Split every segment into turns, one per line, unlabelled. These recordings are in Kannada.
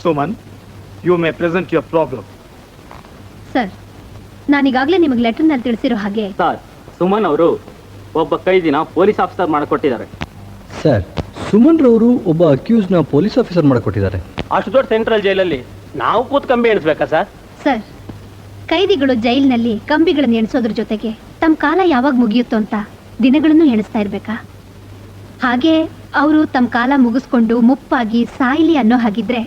Suman, you may present your problem.
Sir, ನಾನೀಗಾಗಲೇ ನಿಮಗೆ ಲೆಟರ್ನಲ್ಲಿ ತಿಳಿಸಿರೋ ಹಾಗೆ
ಸರ್, ಸುಮನ್ ಅವರು ಒಬ್ಬ ಕೈದಿನ ಪೊಲೀಸ್ ಆಫೀಸರ್ ಮಾಡಿಕೊಟ್ಟಿದ್ದಾರೆ.
ಸರ್, ಸುಮನ್ ರವರು ಒಬ್ಬ ಅಕ್ಯೂಸ್ನ ಪೊಲೀಸ್ ಆಫೀಸರ್ ಮಾಡಿಕೊಟ್ಟಿದ್ದಾರೆ.
ಅಷ್ಟು ದೊಡ್ಡ ಸೆಂಟ್ರಲ್ ಜೈಲಲ್ಲಿ ನಾವು ಕೂತ್ ಕಂಬಿ ಎಣಿಸ್ಬೇಕಾ ಸರ್?
ಸರ್, ಕೈದಿಗಳು ಜೈಲಿನಲ್ಲಿ ಕಂಬಿಗಳನ್ನು ಎಣಿಸೋದ್ರ ಜೊತೆಗೆ ತಮ್ಮ ಕಾಲ ಯಾವಾಗ ಮುಗಿಯುತ್ತೋ ಅಂತ ದಿನಗಳನ್ನು ಎಣಿಸ್ತಾ ಇರ್ಬೇಕಾ? ಹಾಗೆ ಅವರು ತಮ್ಮ ಕಾಲ ಮುಗಿಸ್ಕೊಂಡು ಮುಪ್ಪಾಗಿ ಸಾಯ್ಲಿ ಅನ್ನೋ ಹಾಗಿದ್ರೆ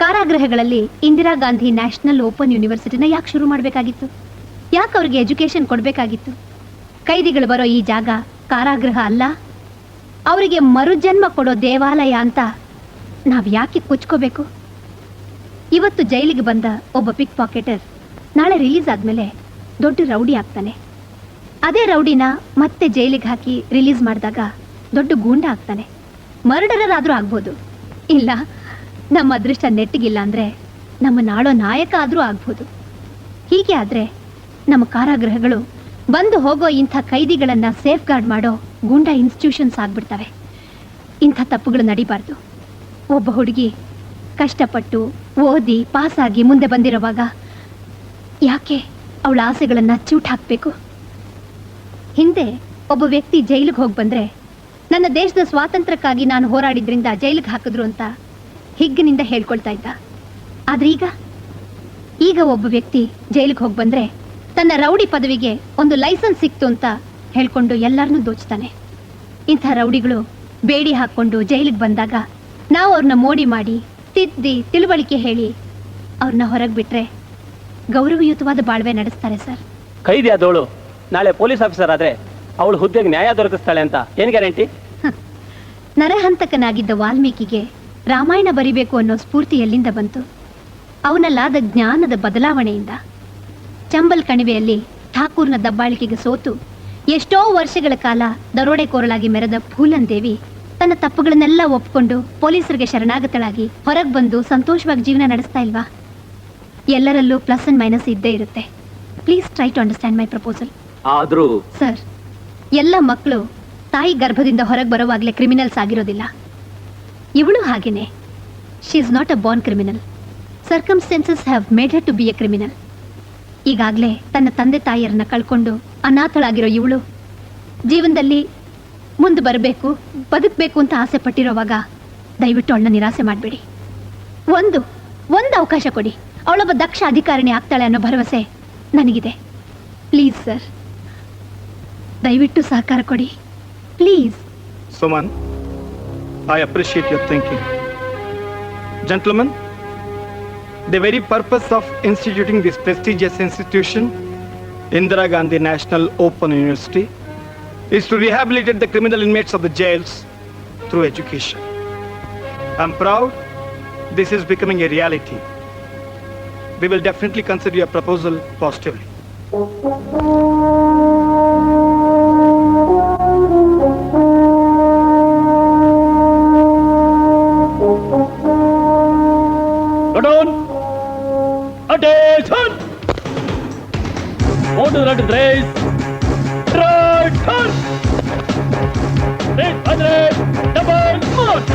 ಕಾರಾಗೃಹಗಳಲ್ಲಿ ಇಂದಿರಾ ಗಾಂಧಿ ನ್ಯಾಷನಲ್ ಓಪನ್ ಯೂನಿವರ್ಸಿಟಿನ ಯಾಕೆ ಶುರು ಮಾಡಬೇಕಾಗಿತ್ತು? ಯಾಕೆ ಅವ್ರಿಗೆ ಎಜುಕೇಶನ್ ಕೊಡಬೇಕಾಗಿತ್ತು? ಕೈದಿಗಳು ಬರೋ ಈ ಜಾಗ ಕಾರಾಗೃಹ ಅಲ್ಲ, ಅವರಿಗೆ ಮರುಜನ್ಮ ಕೊಡೋ ದೇವಾಲಯ ಅಂತ ನಾವು ಯಾಕೆ ಕುಚ್ಕೋಬೇಕು? ಇವತ್ತು ಜೈಲಿಗೆ ಬಂದ ಒಬ್ಬ ಪಿಕ್ ಪಾಕೆಟರ್ ನಾಳೆ ರಿಲೀಸ್ ಆದಮೇಲೆ ದೊಡ್ಡ ರೌಡಿ ಆಗ್ತಾನೆ. ಅದೇ ರೌಡಿನ ಮತ್ತೆ ಜೈಲಿಗೆ ಹಾಕಿ ರಿಲೀಸ್ ಮಾಡಿದಾಗ ದೊಡ್ಡ ಗೂಂಡ ಆಗ್ತಾನೆ. ಮರ್ಡರರ್ ಆದರೂ ಆಗ್ಬೋದು, ಇಲ್ಲ ನಮ್ಮ ಅದೃಷ್ಟ ನೆಟ್ಟಿಗಿಲ್ಲ ಅಂದರೆ ನಮ್ಮ ನಾಳೋ ನಾಯಕ ಆದರೂ ಆಗ್ಬೋದು. ಹೀಗೆ ಆದರೆ ನಮ್ಮ ಕಾರಾಗೃಹಗಳು ಬಂದು ಹೋಗೋ ಇಂಥ ಕೈದಿಗಳನ್ನು ಸೇಫ್ ಗಾರ್ಡ್ ಮಾಡೋ ಗೂಂಡಾ ಇನ್ಸ್ಟಿಟ್ಯೂಷನ್ಸ್ ಆಗಿಬಿಡ್ತವೆ. ಇಂಥ ತಪ್ಪುಗಳು ನಡಿಬಾರ್ದು. ಒಬ್ಬ ಹುಡುಗಿ ಕಷ್ಟಪಟ್ಟು ಓದಿ ಪಾಸಾಗಿ ಮುಂದೆ ಬಂದಿರೋವಾಗ ಯಾಕೆ ಅವಳ ಆಸೆಗಳನ್ನು ಚೂಟ್ ಹಾಕಬೇಕು? ಹಿಂದೆ ಒಬ್ಬ ವ್ಯಕ್ತಿ ಜೈಲಿಗೆ ಹೋಗಿ ಬಂದರೆ ನನ್ನ ದೇಶದ ಸ್ವಾತಂತ್ರ್ಯಕ್ಕಾಗಿ ನಾನು ಹೋರಾಡಿದ್ರಿಂದ ಜೈಲಿಗೆ ಹಾಕಿದ್ರು ಅಂತ ಹಿಗ್ಗಿನಿಂದ ಹೇಳ್ಕೊಳ್ತಾ ಇದ್ದ. ಆದರೆ ಈಗ ಒಬ್ಬ ವ್ಯಕ್ತಿ ಜೈಲಿಗೆ ಹೋಗಿ ಬಂದರೆ ತನ್ನ ರೌಡಿ ಪದವಿಗೆ ಒಂದು ಲೈಸೆನ್ಸ್ ಸಿಕ್ತು ಅಂತ ಹೇಳ್ಕೊಂಡು ಎಲ್ಲರನ್ನೂ ದೋಚ್ತಾನೆ. ಇಂಥ ರೌಡಿಗಳು ಬೇಡಿ ಹಾಕ್ಕೊಂಡು ಜೈಲಿಗೆ ಬಂದಾಗ ನಾವು ಅವ್ರನ್ನ ಮೋಡಿ ಮಾಡಿ ತಿದ್ದಿ ತಿಳುವಳಿಕೆ ಹೇಳಿ ಅವ್ರನ್ನ ಹೊರಗೆ ಬಿಟ್ರೆ ಗೌರವಯುತವಾದ ಬಾಳ್ವೆ ನಡೆಸ್ತಾರೆ ಸರ್.
ಕೈದಿ ಆದವಳು ನಾಳೆ ಪೊಲೀಸ್ ಆಫೀಸರ್ ಆದ್ರೆ ಅವಳು ಹುದ್ದೆಗೆ ನ್ಯಾಯ ದೊರಕಿಸ್ತಾಳೆ ಅಂತ ಏನ್ ಗ್ಯಾರಂಟಿ?
ನರಹಂತಕನಾಗಿದ್ದ ವಾಲ್ಮೀಕಿಗೆ ರಾಮಾಯಣ ಬರಿಬೇಕು ಅನ್ನೋ ಸ್ಫೂರ್ತಿ ಎಲ್ಲಿಂದ ಬಂತು? ಅವನಲ್ಲಾದ ಜ್ಞಾನದ ಬದಲಾವಣೆಯಿಂದ. ಚಂಬಲ್ ಕಣಿವೆಯಲ್ಲಿ ಠಾಕೂರ್ನ ದಬ್ಬಾಳಿಕೆಗೆ ಸೋತು ಎಷ್ಟೋ ವರ್ಷಗಳ ಕಾಲ ದರೋಡೆಕೋರಳಾಗಿ ಮೆರೆದ ಫೂಲನ್ ದೇವಿ ತನ್ನ ತಪ್ಪುಗಳನ್ನೆಲ್ಲ ಒಪ್ಕೊಂಡು ಪೊಲೀಸರಿಗೆ ಶರಣಾಗತಳಾಗಿ ಹೊರಗೆ ಬಂದು ಸಂತೋಷವಾಗಿ ಜೀವನ ನಡೆಸ್ತಾ ಇಲ್ವಾ? ಎಲ್ಲರಲ್ಲೂ ಪ್ಲಸ್ ಅಂಡ್ ಮೈನಸ್ ಇದ್ದೇ ಇರುತ್ತೆ. Please try to understand my proposal.
ಆದ್ರೂ
ಸರ್, ಎಲ್ಲ ಮಕ್ಕಳು ತಾಯಿ ಗರ್ಭದಿಂದ ಹೊರಗೆ ಬರೋವಾಗಲೇ ಕ್ರಿಮಿನಲ್ಸ್ ಆಗಿರೋದಿಲ್ಲ. ಇವಳು ಹಾಗೇನೆ. She is not a born criminal. Circumstances have made her to be a criminal. ಈಗಾಗಲೇ ತನ್ನ ತಂದೆ ತಾಯಿಯರನ್ನ ಕಳ್ಕೊಂಡು ಅನಾಥಳಾಗಿರೋ ಇವಳು ಜೀವನದಲ್ಲಿ ಮುಂದೆ ಬರಬೇಕು, ಬದುಕಬೇಕು ಅಂತ ಆಸೆ ಪಟ್ಟಿರೋವಾಗ ದಯವಿಟ್ಟು ಅವಳನ್ನ ನಿರಾಸೆ ಮಾಡಬೇಡಿ. ಒಂದು ಅವಕಾಶ ಕೊಡಿ. ಅವಳೊಬ್ಬ ದಕ್ಷ ಅಧಿಕಾರಿಣಿ ಆಗ್ತಾಳೆ ಅನ್ನೋ ಭರವಸೆ ನನಗಿದೆ. ಪ್ಲೀಸ್ ಸರ್, ದಯವಿಟ್ಟು ಸಹಕಾರ ಕೊಡಿ please.
Suman, I appreciate your thinking. Gentlemen, the very purpose of instituting this prestigious institution, Indira Gandhi National Open University, is to rehabilitate the criminal inmates of the jails through education. I'm proud this is becoming a reality. We will definitely consider your proposal positively.
Attention! Order at race. Right turn. Race 100. Double march.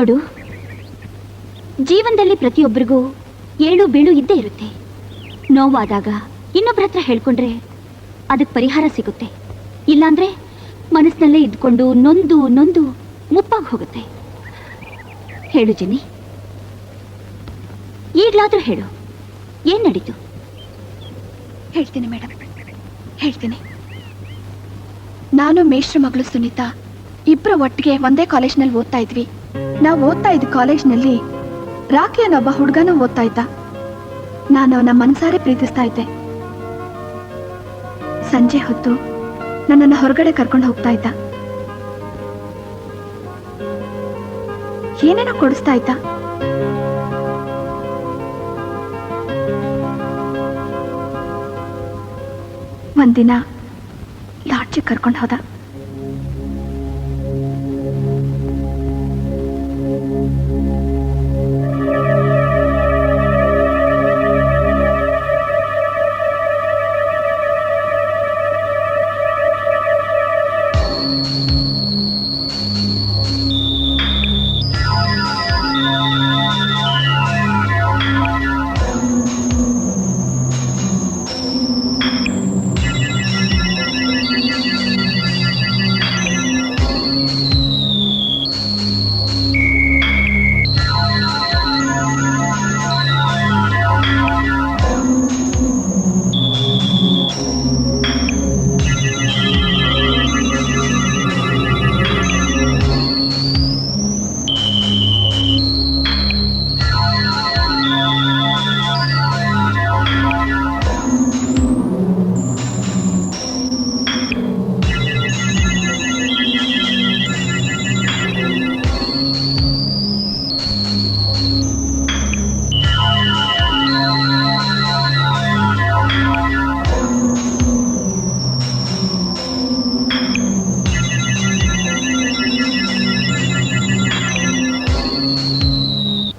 ನೋಡು, ಜೀವನದಲ್ಲಿ ಪ್ರತಿಯೊಬ್ಬರಿಗೂ ಏಳು ಬೀಳು ಇದ್ದೇ ಇರುತ್ತೆ. ನೋವಾದಾಗ ಇನ್ನೊಬ್ಬರ ಹತ್ರ ಹೇಳ್ಕೊಂಡ್ರೆ ಅದಕ್ಕೆ ಪರಿಹಾರ ಸಿಗುತ್ತೆ. ಇಲ್ಲಾಂದ್ರೆ ಮನಸ್ಸಿನಲ್ಲೇ ಇದ್ಕೊಂಡು ನೊಂದು ನೊಂದು ಮುಪ್ಪಾಗಿ ಹೋಗುತ್ತೆ. ಹೇಳು ಜೆನ್ನಿ, ಈಗ್ಲಾದ್ರೂ ಹೇಳು, ಏನ್ ನಡೀತು?
ಹೇಳ್ತೀನಿ ಮೇಡಮ್, ಹೇಳ್ತೀನಿ. ನಾನು ಮೇಷ್ಟ್ರ ಮಗಳು ಸುನೀತಾ ಇಬ್ಬರು ಒಟ್ಟಿಗೆ ಒಂದೇ ಕಾಲೇಜ್ನಲ್ಲಿ ಓದ್ತಾ ಇದ್ವಿ. ನಾವು ಓದ್ತಾ ಇದ್ದ ಕಾಲೇಜ್ನಲ್ಲಿ ರಾಕಿ ಅನ್ನೊಬ್ಬ ಹುಡುಗನೂ ಓದ್ತಾ ಇದ್ದ. ನಾನು ಅವನ ಮನಸಾರೆ ಪ್ರೀತಿಸ್ತಾ ಇದ್ದೆ. ಸಂಜೆ ಹೊತ್ತು ನನ್ನನ್ನು ಹೊರಗಡೆ ಕರ್ಕೊಂಡು ಹೋಗ್ತಾ ಇದ್ದ. ಏನೇನೋ ಕೊಡಿಸ್ತಾ ಇದ್ದ. ಒಂದಿನ ಲಾಡ್ಜಿಗೆ ಕರ್ಕೊಂಡು ಹೋದ.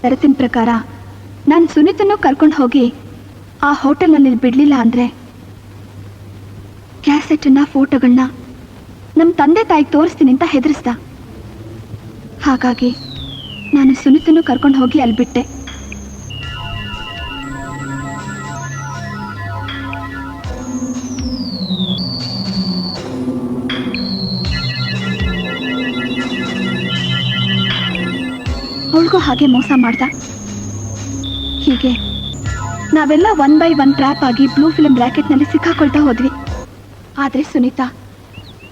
ಷರತ್ತಿನ ಪ್ರಕಾರ ನಾನು ಸುನೀತನ್ನು ಕರ್ಕೊಂಡು ಹೋಗಿ ಆ ಹೋಟೆಲ್ನಲ್ಲಿ ಬಿಡಲಿಲ್ಲ ಅಂದರೆ ಕ್ಯಾಸೆಟನ್ನ ಫೋಟೋಗಳನ್ನ ನಮ್ಮ ತಂದೆ ತಾಯಿಗೆ ತೋರಿಸ್ತೀನಿ ಅಂತ ಹೆದರಿಸ್ದ. ಹಾಗಾಗಿ ನಾನು ಸುನೀತನ್ನು ಕರ್ಕೊಂಡು ಹೋಗಿ ಅಲ್ಲಿ ಬಿಟ್ಟೆ. ಅವಳಿಗೂ ಹಾಗೆ ಮೋಸ ಮಾಡ್ದ. ಹೀಗೆ ನಾವೆಲ್ಲ 1 by 1 ಟ್ರ್ಯಾಪ್ ಆಗಿ ಬ್ಲೂ ಫಿಲ್ಮ್ ಬ್ರ್ಯಾಕೆಟ್ನಲ್ಲಿ ಸಿಕ್ಕಾಕೊಳ್ತಾ ಹೋದ್ವಿ. ಆದರೆ ಸುನೀತಾ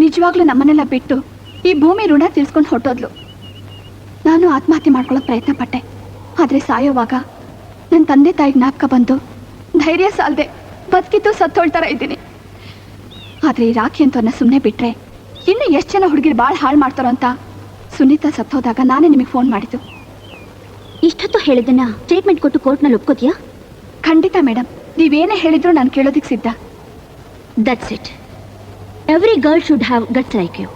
ನಿಜವಾಗ್ಲೂ ನಮ್ಮನ್ನೆಲ್ಲ ಬಿಟ್ಟು ಈ ಭೂಮಿ ಋಣ ತೀರಿಸ್ಕೊಂಡು ಹೊಟ್ಟೋದ್ಲು. ನಾನು ಆತ್ಮಹತ್ಯೆ ಮಾಡ್ಕೊಳ್ಳೋಕೆ ಪ್ರಯತ್ನ ಪಟ್ಟೆ. ಆದರೆ ಸಾಯೋವಾಗ ನನ್ನ ತಂದೆ ತಾಯಿಗೆ ಜ್ಞಾಪಕ ಬಂದು ಧೈರ್ಯ ಸಾಲದೆ ಬದುಕಿದ್ದು ಸತ್ತೋಳ್ತಾರ ಇದ್ದೀನಿ. ಆದರೆ ಈ ರಾಖಿ ಅಂತವ್ರನ್ನ ಸುಮ್ಮನೆ ಬಿಟ್ಟರೆ ಇನ್ನು ಎಷ್ಟು ಜನ ಹುಡುಗಿರು ಭಾಳ ಹಾಳು ಮಾಡ್ತಾರೋ ಅಂತ ಸುನೀತಾ ಸತ್ತೋದಾಗ ನಾನೇ ನಿಮಗೆ ಫೋನ್ ಮಾಡಿದ್ದು.
ಇಷ್ಟೊತ್ತು ಹೇಳಿದ್ದನ್ನ ಸ್ಟೇಟ್ಮೆಂಟ್ ಕೊಟ್ಟು ಕೋರ್ಟ್ನಲ್ಲಿ ಒಪ್ಕೋತೀಯಾ?
ಖಂಡಿತ ಮೇಡಮ್, ನೀವೇನೇ ಹೇಳಿದ್ರು ನಾನು ಕೇಳೋದಕ್ಕೆ ಸಿದ್ಧ.
That's it. Every girl should have guts like you.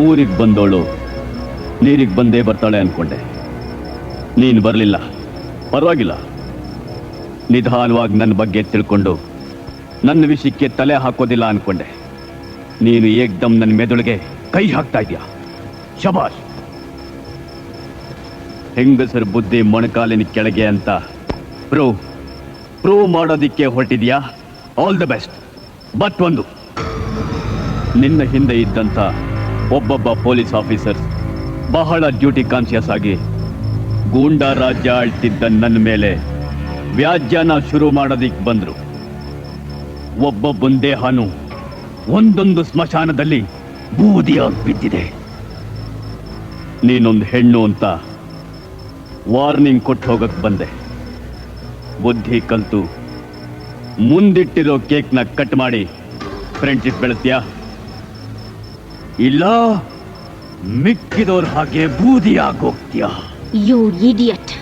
ಊರಿಗೆ ಬಂದೋಳು ನೀರಿಗೆ ಬಂದೇ ಬರ್ತಾಳೆ ಅನ್ಕೊಂಡೆ. ನೀನು ಬರಲಿಲ್ಲ, ಪರವಾಗಿಲ್ಲ. ನಿಧಾನವಾಗಿ ನನ್ನ ಬಗ್ಗೆ ತಿಳ್ಕೊಂಡು ನನ್ನ ವಿಷಯಕ್ಕೆ ತಲೆ ಹಾಕೋದಿಲ್ಲ ಅನ್ಕೊಂಡೆ. ನೀನು ಏಕ್ದಮ್ ನನ್ನ ಮೆದುಳಿಗೆ ಕೈ ಹಾಕ್ತಾ ಇದೀಯ. ಶಬಾಷ್. ಹೆಂಗಸರ ಬುದ್ಧಿ ಮೊಣಕಾಲಿನ ಕೆಳಗೆ ಅಂತ ಬ್ರೋ ಪ್ರೂವ್ ಮಾಡೋದಿಕ್ಕೆ ಹೊರಟಿದ್ಯಾ? All the best. ಬಟ್ ಒಂದು, ನಿನ್ನ ಹಿಂದೆ ಇದ್ದಂತ ಒಬ್ಬೊಬ್ಬ ಪೊಲೀಸ್ ಆಫೀಸರ್ ಬಹಳ ಡ್ಯೂಟಿ ಕಾನ್ಶಿಯಸ್ ಆಗಿ ಗೂಂಡಾ ರಾಜ್ಯ ಆಳ್ತಿದ್ದ ನನ್ನ ಮೇಲೆ ವ್ಯಾಜ್ಯನ ಶುರು ಮಾಡೋದಿಕ್ ಬಂದ್ರು. ಒಬ್ಬೊಬ್ಬನ ದೇಹನು ಒಂದೊಂದು ಸ್ಮಶಾನದಲ್ಲಿ ಬೂದಿಯಾಗಿ ಬಿದ್ದಿದೆ. ನೀನೊಂದು ಹೆಣ್ಣು ಅಂತ ವಾರ್ನಿಂಗ್ ಕೊಟ್ಟು ಹೋಗಕ್ ಬಂದೆ. ಬುದ್ಧಿ ಕಲ್ತು ಮುಂದಿಟ್ಟಿರೋ ಕೇಕ್ನ ಕಟ್ ಮಾಡಿ ಫ್ರೆಂಡ್ಶಿಪ್ ಬೆಳೆಸ್ತೀಯಾ? ಇಲ್ಲ ಮಿಕ್ಕಿದವ್ರ ಹಾಗೆ ಬೂದಿಯಾಗಿ ಹೋಗ್ತೀಯಾ?
You idiot.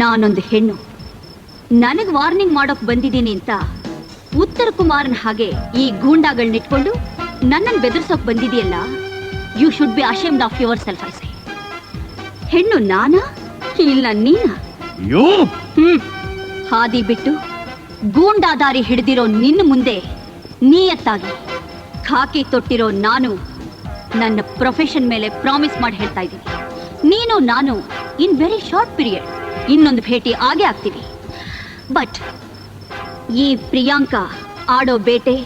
ನಾನೊಂದು ಹೆಣ್ಣು, ನನಗ್ ವಾರ್ನಿಂಗ್ ಮಾಡೋಕ್ ಬಂದಿದ್ದೀನಿ ಅಂತ ಉತ್ತರ ಕುಮಾರನ್ ಹಾಗೆ ಈ ಗೂಂಡಾಗಳನ್ನಿಟ್ಕೊಂಡು ನನ್ನನ್ನು ಬೆದರ್ಸೋಕ್ ಬಂದಿದೆಯಲ್ಲ. You should be ashamed of yourself. I say. ಹೆಣ್ಣು ನಾನಾ ಇಲ್ಲ ನೀನಾ? ಹಾದಿ ಬಿಟ್ಟು ಗೂಂಡಾದಾರಿ ಹಿಡಿದಿರೋ ನಿನ್ನ ಮುಂದೆ ನಿಯತ್ತಾಗಿ ಖಾಕಿ ತೊಟ್ಟಿರೋ ನಾನು ನನ್ನ ಪ್ರೊಫೆಷನ್ ಮೇಲೆ ಪ್ರಾಮಿಸ್ ಮಾಡಿ ಹೇಳ್ತಾ ಇದ್ದೀನಿ, ನೀನು ನಾನು ಇನ್ ವೆರಿ ಶಾರ್ಟ್ ಪೀರಿಯಡ್ ಇನ್ನೊಂದು ಭೇಟಿ ಆಗೇ ಆಗ್ತೀವಿ. ಬಟ್ ಈ ಪ್ರಿಯಾಂಕಾ ಆಡೋ ಬೇಟೆ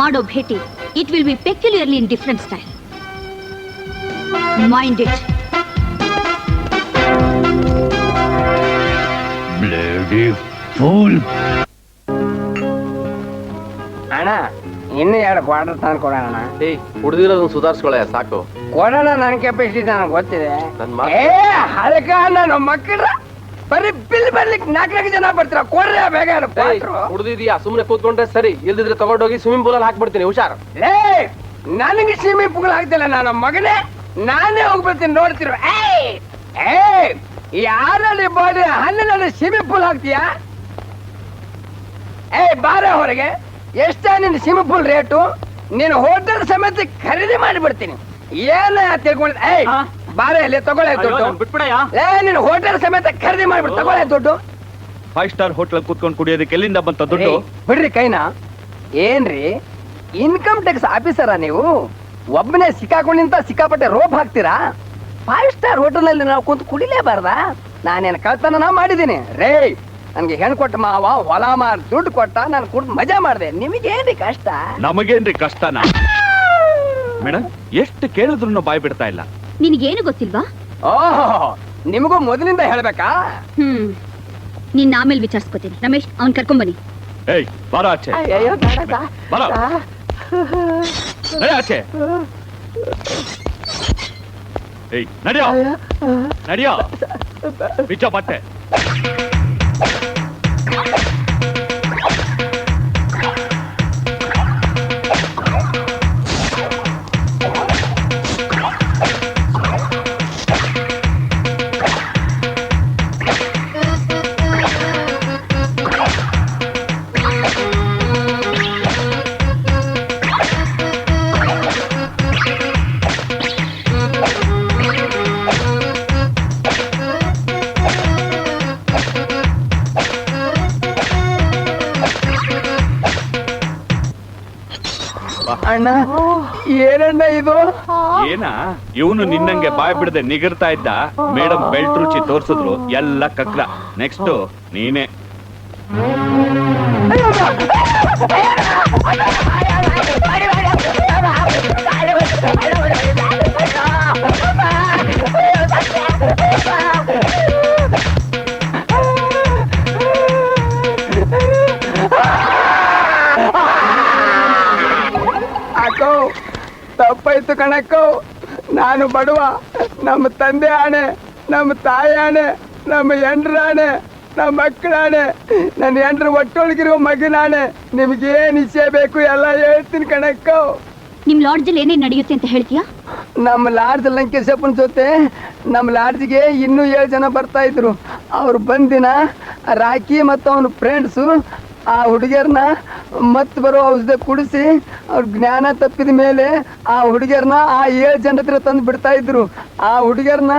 ಮಾಡೋ ಭೇಟಿ, it will be peculiarly in different style. Mind it.
Bloody fool.
ಅಣ್ಣ ಇನ್ನು 2 ಕ್ವಾರ್ಟರ್ ತಂದು ಕೊಡೋಣ.
ಹುಡುಗಿರೋದನ್ನ ಸುಧಾರಿಸ್ಕೊಳ್ಳೆ ಸಾಕು.
ಕೊಡೋಣ, ನನ್ನ ಕೆಪಾಸಿಟಿ ನನಗೆ ಗೊತ್ತಿದೆ. ಅದಕ್ಕ ನನ್ನ ಮಕ್ಕಳ ಬರೀ ಬಿಲ್ ಬರ್ಲಿಕ್ಕೆ 4 ಜನ ಬರ್ತೀರ. ಕೊಡ್ರಿ ಬೇಗ.
ಹುಡುಗಿದ್ಯಾ ಸುಮ್ಮನೆ ಕೂತ್ಕೊಂಡ್ರೆ ಸರಿ, ಇಲ್ದಿದ್ರೆ ತಗೊಂಡೋಗಿ ಸ್ವಿಮ್ಮಿಂಗ್ ಪೂಲ್ ಅಲ್ಲಿ ಹಾಕ್ಬಿಡ್ತೀನಿ. ಹುಷಾರು.
ನನಗೆ ಸ್ವಿಮ್ಮಿಂಗ್ ಪೂಲ್ ಹಾಕ್ತಿಲ್ಲ ನನ್ನ ಮಗನೇ, ನಾನೇ ಹೋಗ್ಬಿಡ್ತೀನಿ. ನೋಡ್ತಿರು ಯಾರಲ್ಲಿ ಬಾಡಿ ಹಣ್ಣಿನಲ್ಲಿ ಸ್ವಿಮ್ಮಿಂಗ್ ಪೂಲ್ ಹಾಕ್ತೀಯಾ? ಬಾರ ಹೊರಗೆ. ಎಷ್ಟ ನಿನ್ನ ಸ್ವಿಮ್ಮಿಂಗ್ ಪೂಲ್ ರೇಟು? ನೀನು ಹೋಟೆಲ್ ಸಮೇತ ಖರೀದಿ ಮಾಡಿಬಿಡ್ತೀನಿ. ಏನ ತಿಳ್ಕೊಂಡ? ಬಾರ ಇಲ್ಲಿ ತಗೊಳ್ಳೆ ದುಡ್ಡು. ನೀನು ಹೋಟೆಲ್ ಸಮೇತ ಖರೀದಿ ಮಾಡಿಬಿಟ್ಟು ತಗೊಳ್ಳೆ ದುಡ್ಡು.
5 ಸ್ಟಾರ್ ಹೋಟೆಲ್ ಕೂತ್ಕೊಂಡು ಕುಡಿಯೋದಕ್ಕೆ ಎಲ್ಲಿಂದ ಬಂತ ದುಡ್ಡು?
ಬಿಡ್ರಿ ಕೈನಾ. ಏನ್ರಿ ಇನ್ಕಮ್ ಟ್ಯಾಕ್ಸ್ ಆಫೀಸರ ನೀವು? ಒಬ್ಬನೇ ಸಿಕ್ಕಾಕೊಂಡಿಂತ ಸಿಕ್ಕಾಪಟ್ಟೆ ರೋಪ್ ಹಾಕ್ತೀರಾ? 5 ಸ್ಟಾರ್ ಹೋಟೆಲ್ ನಲ್ಲಿ ನಾವು ಕುಂತು ಕುಡಿಲೇಬಾರ್ದ? ನಾನೇನು ಕಳ್ತನ ಮಾಡಿದ್ದೀನಿ ರೇ. ನನ್ಗೆ ಹೆಣ್ ಕೊಟ್ಟ ಮಾವ ಹೊಲ ಮಾರ್ ದುಡ್ಡು ಕೊಟ್ಟ, ನಾನು ಕುಡ್ದು ಮಜಾ ಮಾಡಿದೆ. ನಿಮಗೇನ್ರಿ ಕಷ್ಟ?
ನಮಗೇನ್ರಿ ಕಷ್ಟನಾ ಮೇಡಮ್? ಎಷ್ಟು ಕೇಳಿದ್ರು ಬಾಯ್ ಬಿಡ್ತಾ ಇಲ್ಲ.
ನಿನಗೇನು ಗೊತ್ತಿಲ್ವಾ?
ಓಹೋ, ನಿಮಗೂ ಮೊದಲಿಂದ ಹೇಳ್ಬೇಕಾ?
ನಿನ್ನ ಆಮೇಲೆ ವಿಚಾರಿಸ್ಕೋತೀನಿ. ರಮೇಶ್, ಅವ್ನ್ ಕರ್ಕೊಂಬನ್ನಿ.
ಏಯ್ ಬಾರ ಆಚೆ. ಬಾರ ಆಚೆ. ಏಯ್ ನಡಿಯೋ ನಡಿಯೋ. ಬಿಚ್ಚ ಬಟ್ಟೆ.
ಅಣ್ಣ ಏನಣ್ಣ ಇದು?
ಏನ ಇವನು ನಿನ್ನಂಗೆ ಬಾಯ್ ಬಿಡದೆ ನಿಗರ್ತಾ ಇದ್ದ. ಮೇಡಮ್ ಬೆಲ್ಟ್ ರುಚಿ ತೋರ್ಸಿದ್ರು, ಎಲ್ಲ ಕಕ್ರ. ನೆಕ್ಸ್ಟ್ ನೀನೇ.
ಅಕ್ಕೋ ತಪ್ಪಾಯ್ತು ಕಣಕ್ಕೋ. ನಾನು ಬಡವ. ನಮ್ಮ ತಂದೆ ಆಣೆ, ನಮ್ಮ ತಾಯಿ ಆಣೆ, ನಮ್ಮ ಹೆಂಡ್ರ ಆಣೆ, ನಮ್ಮ ಮಕ್ಕಳ ಆಣೆ, ನನ್ನ ಹೆಂಡ್ರ ಒಟ್ಟೊಳಗಿರುವ ಮಗನ ಆಣೆ. ನಿಮ್ಗೇನ್ ಇಚ್ಛೆ ಬೇಕು ಎಲ್ಲ ಹೇಳ್ತೀನಿ ಕಣಕ್ಕೋ.
ನಿಮ್ ಲಾಡ್ಜಲ್ಲಿ ಏನೇನ್ ನಡೆಯುತ್ತೆ ಅಂತ ಹೇಳ್ತೀಯಾ?
ನಮ್ಮ ಲಾಡ್ಜ್ ಲಂಕೇಶಪ್ಪನ ಜೊತೆ ನಮ್ಮ ಲಾಡ್ಜ್ಗೆ ಇನ್ನೂ 7 ಜನ ಬರ್ತಾ ಇದ್ರು. ಅವ್ರು ಬಂದಿನ ರಾಕಿ ಮತ್ತು ಅವನ ಫ್ರೆಂಡ್ಸು ಆ ಹುಡುಗಿಯರ್ನ ಮತ್ ಬರೋ ಔಷಧ ಕುಡಿಸಿ ಅವ್ರ ಜ್ಞಾನ ತಪ್ಪಿದ ಮೇಲೆ ಆ ಹುಡುಗಿಯರ್ನ ಆ 7 ಜನ ಹತ್ರ ತಂದು ಬಿಡ್ತಾ ಇದ್ರು. ಆ ಹುಡುಗಿಯರ್ನ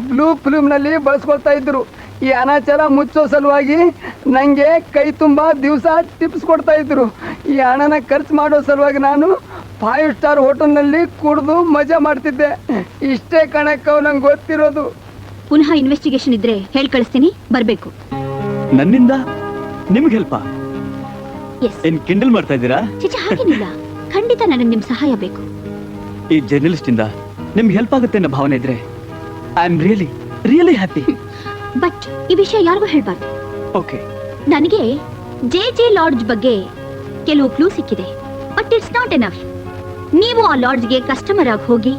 ಬ್ಲೂ ಫಿಲ್ಮ್ನಲ್ಲಿ ಬಳಸ್ಕೊಳ್ತಾ ಇದ್ರು. ಈ ಅನಾಚಾರ ಮುಚ್ಚೋ ಸಲುವಾಗಿ ನನಗೆ ಕೈ ತುಂಬ ದಿವಸ ಟಿಪ್ಸ್ ಕೊಡ್ತಾ ಇದ್ರು. ಈ ಹಣನ ಖರ್ಚು ಮಾಡೋ ಸಲುವಾಗಿ ನಾನು 5 ಸ್ಟಾರ್ ಹೋಟೆಲ್ನಲ್ಲಿ ಕುಡಿದು ಮಜಾ ಮಾಡ್ತಿದ್ದೆ. ಇಷ್ಟೇ ಕಣಕ್ಕ ನಂಗೆ ಗೊತ್ತಿರೋದು.
ಪುನಃ ಇನ್ವೆಸ್ಟಿಗೇಷನ್ ಇದ್ರೆ ಹೇಳಿ ಕಳಿಸ್ತೀನಿ, ಬರ್ಬೇಕು.
ನನ್ನಿಂದ
ನಿಮ್ಗೆ ಹೆಲ್ಪಾ?
ಎಸ್.
ಏನ್ ಕಿಂಡಲ್ ಮಾಡ್ತಾ ಇದ್ದೀರಾ?
ಚಿಚಿ ಹಾಗೇನಿಲ್ಲ, ಖಂಡಿತ ನನಗೆ ನಿಮ್ ಸಹಾಯ ಬೇಕು.
ಈ ಜರ್ನಲಿಸ್ಟ್ ಇಂದ ನಿಮ್ಗೆ ಹೆಲ್ಪ್ ಆಗುತ್ತೆ ಅನ್ನೋ ಭಾವನೆ ಇದ್ರೆ I am really happy.
But ಈ ವಿಷಯ ಯಾರಿಗೂ ಹೇಳ್ಬಾರ್ದು.
ಓಕೆ.
ನನಗೆ ಜೆ ಲಾಡ್ಜ್ ಬಗ್ಗೆ ಕೆಲವು ಕ್ಲೂ ಸಿಕ್ಕಿದೆ, ಬಟ್ ಇಟ್ಸ್ ನಾಟ್ ಎನಫ್. ನೀವು ಆ ಲಾಡ್ಜ್ಗೆ ಕಸ್ಟಮರ್ ಆಗಿ ಹೋಗಿ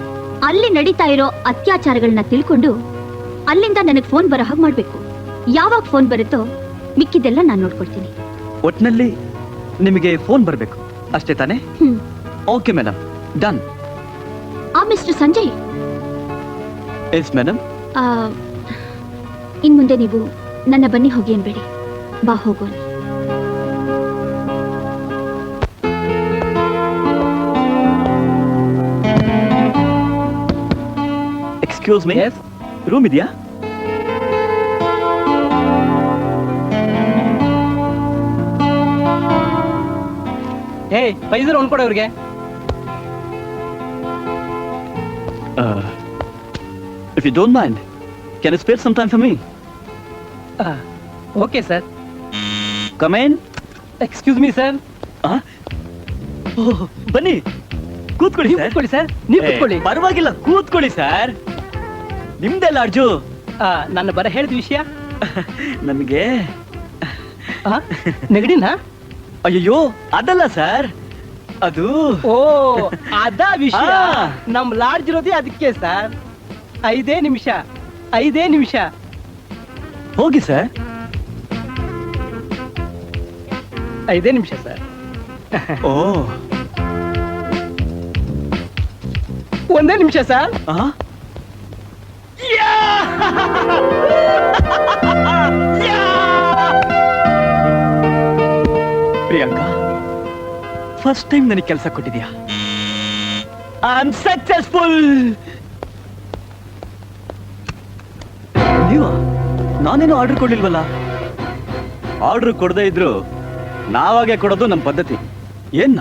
ಅಲ್ಲಿ ನಡೀತಾ ಇರೋ ಅತ್ಯಾಚಾರಗಳನ್ನ ತಿಳ್ಕೊಂಡು ಅಲ್ಲಿಂದ ನನಗೆ ಫೋನ್ ಬರೋ ಹಾಗೆ ಮಾಡ್ಬೇಕು. ಯಾವಾಗ ಫೋನ್ ಬರುತ್ತೋ ಮಿಕ್ಕಿದೆಲ್ಲ ನಾನು ನೋಡ್ಕೊಳ್ತೀನಿ.
ಒಟ್ನಲ್ಲಿ ನಿಮಗೆ ಫೋನ್ ಬರಬೇಕು ಅಷ್ಟೇ ತಾನೇ? Okay madam, done.
ಆ ಮಿಸ್ಟರ್ ಸಂಜಯ್,
ಎಸ್ ಮೇಡಮ್.
ಇನ್ ಮುಂದೆ ನೀವು ನನ್ನ ಬನ್ನಿ ಹೋಗಿ ಅನ್ಬೇಡಿ, ಬಾ ಹೋಗೋಣ.
ಎಕ್ಸ್ಕ್ಯೂಸ್ ಮೀ, ರೂಮ್ ಇದೆಯಾ?
ಹೇ ಪೈಸರ್ ಒಂದ್ಕೊಡೆ ಅವ್ರಿಗೆ.
If you don't mind, can you spare some time for me?
Okay sir.
Come in.
Excuse me sir.
ಬನ್ನಿ ಕೂತ್ಕೊಳ್ಳಿ ಸರ್.
ಕೂತ್ಕೊಳ್ಳಿ ಸರ್, ನೀವು ಕೂತ್ಕೊಳ್ಳಿ.
ಪರವಾಗಿಲ್ಲ, ಕೂತ್ಕೊಳ್ಳಿ ಸರ್. ನಿಮ್ದೆ ಲಾಡ್ಜು?
ನನ್ನ ಬರ ಹೇಳಿದ ವಿಷಯ
ನಮಗೆ
ನೆಗಡಿನಾ?
ಅಯ್ಯೋ ಅದಲ್ಲ ಸರ್, ಅದು
ಓ ಅದ ವಿಷಯ. ನಮ್ ಲಾಡ್ಜ್ ಇರೋದೇ ಅದಕ್ಕೆ ಸರ್. 5 ನಿಮಿಷ
ಹೋಗಿ ಸರ್.
5 ನಿಮಿಷ ಸರ್.
ಓ
1 ನಿಮಿಷ ಸರ್.
ಪ್ರಿಯಾಂಕಾ, ಫಸ್ಟ್ ಟೈಮ್ ನನಗೆ ಕೆಲಸ ಕೊಟ್ಟಿದ್ಯಾ. I am successful. ನೀವಾ? ನಾನೇನು ಆರ್ಡರ್ ಕೊಡ್ಲಿಲ್ವಲ್ಲ? ಆರ್ಡರ್ ಕೊಡದೇ ಇದ್ರು ನಾವಾಗೆ ಕೊಡೋದು ನಮ್ಮ ಪದ್ಧತಿ. ಏನ್ನ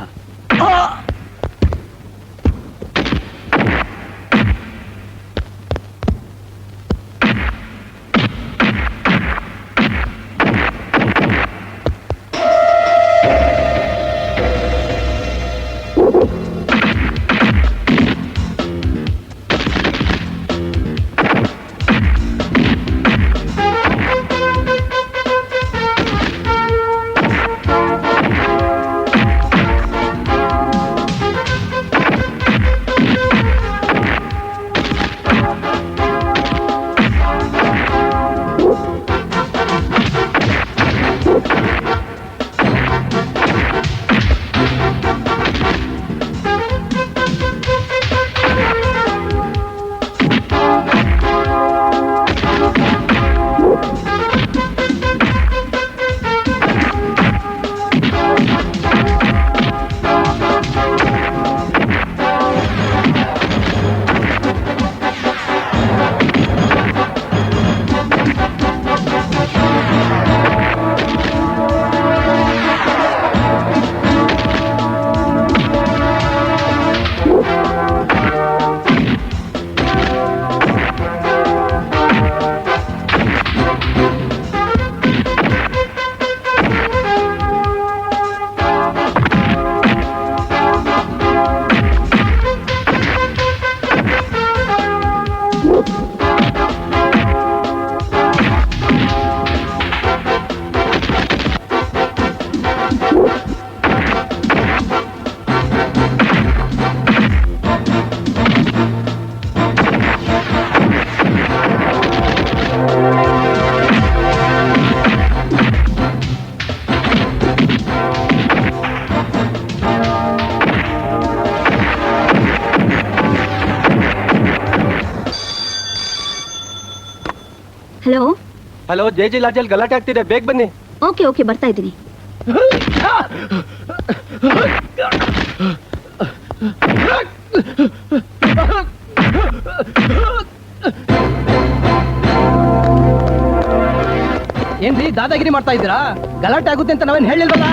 ಹಲೋ
ಹಲೋ, ಜೆ ಲಾಡ್ಜಲ್ಲಿ ಗಲಾಟೆ ಆಗ್ತಿದೆ, ಬೇಗ ಬನ್ನಿ.
ಓಕೆ ಬರ್ತಾ ಇದ್ದೀನಿ.
ಏನ್ರಿ ದಾದಾಗಿರಿ ಮಾಡ್ತಾ ಇದ್ದೀರಾ? ಗಲಾಟೆ ಆಗುತ್ತೆ ಅಂತ ನಾವೇನ್ ಹೇಳಿಲ್ವಲ್ಲ?